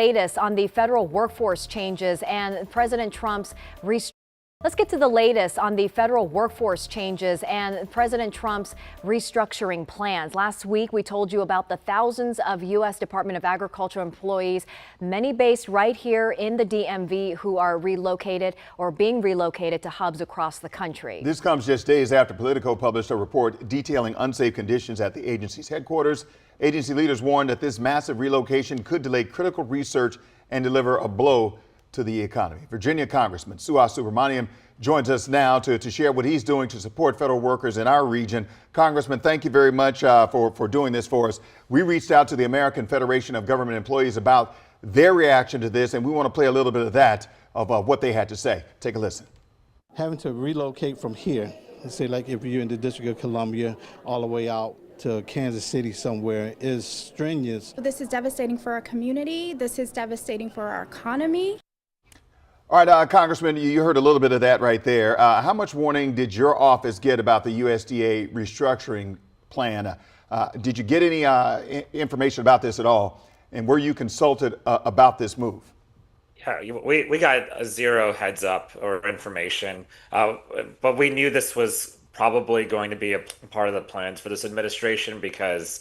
Latest on the federal workforce changes and President Trump's Let's get to the latest on the federal workforce changes and President Trump's restructuring plans. Last week, we told you about the thousands of U.S. Department of Agriculture employees, many based right here in the DMV, who are relocated or being relocated to hubs across the country. This comes just days after Politico published a report detailing unsafe conditions at the agency's headquarters. Agency leaders warned that this massive relocation could delay critical research and deliver a blow to the economy. Virginia Congressman Subramanyam joins us now to share what he's doing to support federal workers in our region. Congressman, thank you very much for doing this for us. We reached out to the American Federation of Government Employees about their reaction to this, and we want to play a little bit of that, of what they had to say. Take a listen. Having to relocate from here, let's say like if you're in the District of Columbia all the way out to Kansas City somewhere, is strenuous. This is devastating for our community. This is devastating for our economy. All right, Congressman, you heard a little bit of that right there. How much warning did your office get about the USDA restructuring plan? Did you get any information about this at all? And were you consulted about this move? Yeah, we got zero heads up or information, but we knew this was probably going to be a part of the plans for this administration because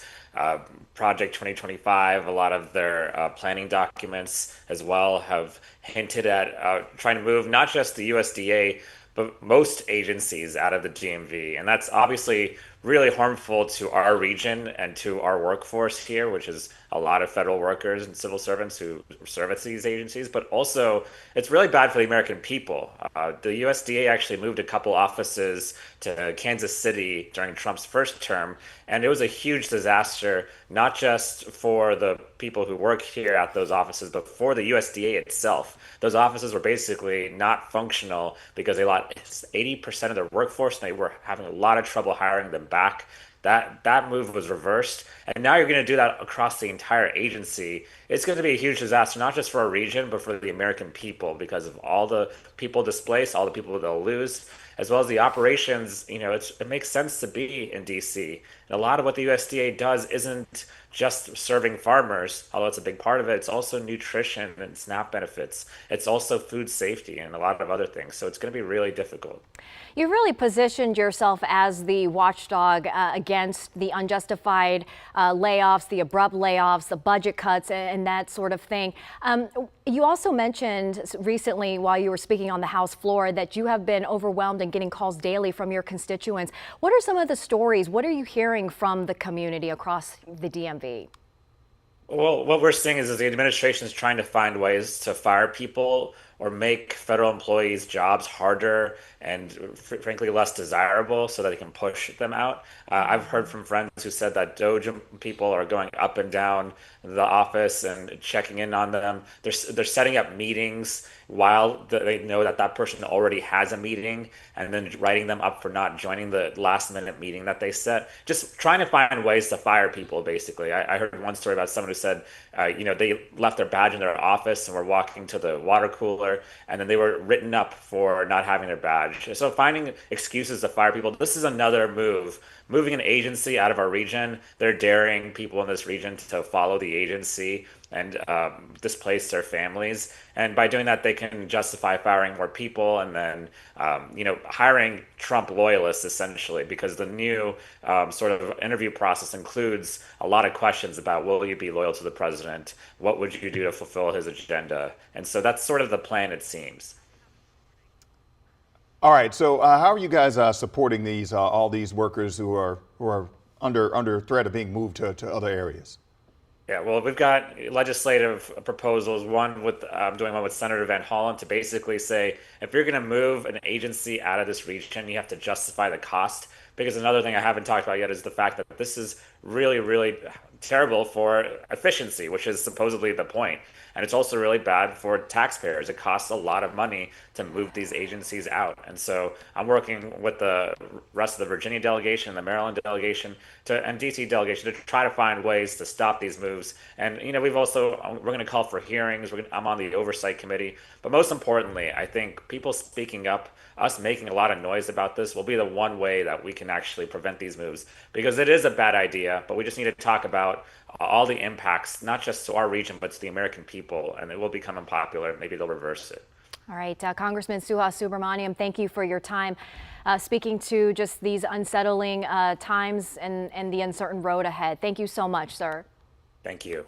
Project 2025, a lot of their planning documents as well have hinted at trying to move not just the USDA, but most agencies out of the DMV. And that's obviously really harmful to our region and to our workforce here, which is a lot of federal workers and civil servants who serve at these agencies, but also it's really bad for the American people. The USDA actually moved a couple offices to Kansas City during Trump's first term, and it was a huge disaster, not just for the people who work here at those offices, but for the USDA itself. Those offices were basically not functional because they lost 80% of their workforce, and they were having a lot of trouble hiring them back. That move was reversed, and now you're going to do that across the entire agency. It's going to be a huge disaster, not just for our region, but for the American people, because of all the people displaced, all the people they'll lose, as well as the operations. You know, it makes sense to be in DC. And a lot of what the USDA does isn't just serving farmers, although it's a big part of it. It's also nutrition and SNAP benefits. It's also food safety and a lot of other things. So it's going to be really difficult. You really positioned yourself as the watchdog against the unjustified layoffs, the abrupt layoffs, the budget cuts, and that sort of thing. You also mentioned recently while you were speaking on the House floor that you have been overwhelmed and getting calls daily from your constituents. What are some of the stories? What are you hearing from the community across the DMV? Well, what we're seeing is the administration is trying to find ways to fire people or make federal employees' jobs harder and frankly less desirable so that they can push them out. I've heard from friends who said that DOJ people are going up and down the office and checking in on them. They're setting up meetings while they know that that person already has a meeting, and then writing them up for not joining the last minute meeting that they set. Just trying to find ways to fire people, basically. I heard one story about someone who said, they left their badge in their office and were walking to the water cooler, and then they were written up for not having their badge. So finding excuses to fire people. This is another move. Moving an agency out of our region, they're daring people in this region to follow the agency and displace their families. And by doing that, they can justify firing more people and then, hiring Trump loyalists, essentially, because the new sort of interview process includes a lot of questions about, will you be loyal to the president? What would you do to fulfill his agenda? And so that's sort of the plan, it seems. All right. So how are you guys supporting these all these workers who are under threat of being moved to other areas? Yeah, well, we've got legislative proposals, one with doing one with Senator Van Hollen to basically say, if you're going to move an agency out of this region, you have to justify the cost. Because another thing I haven't talked about yet is the fact that this is really, really terrible for efficiency, which is supposedly the point. And it's also really bad for taxpayers. It costs a lot of money to move these agencies out. And so I'm working with the rest of the Virginia delegation, the Maryland delegation, and DC delegation to try to find ways to stop these moves. And, we're going to call for hearings. I'm on the oversight committee. But most importantly, I think people speaking up, us making a lot of noise about this will be the one way that we can actually prevent these moves, because it is a a bad idea, but we just need to talk about all the impacts, not just to our region, but to the American people, and it will become unpopular. Maybe they'll reverse it. All right, Congressman Subramanyam, thank you for your time speaking to just these unsettling times and the uncertain road ahead. Thank you so much, sir. Thank you.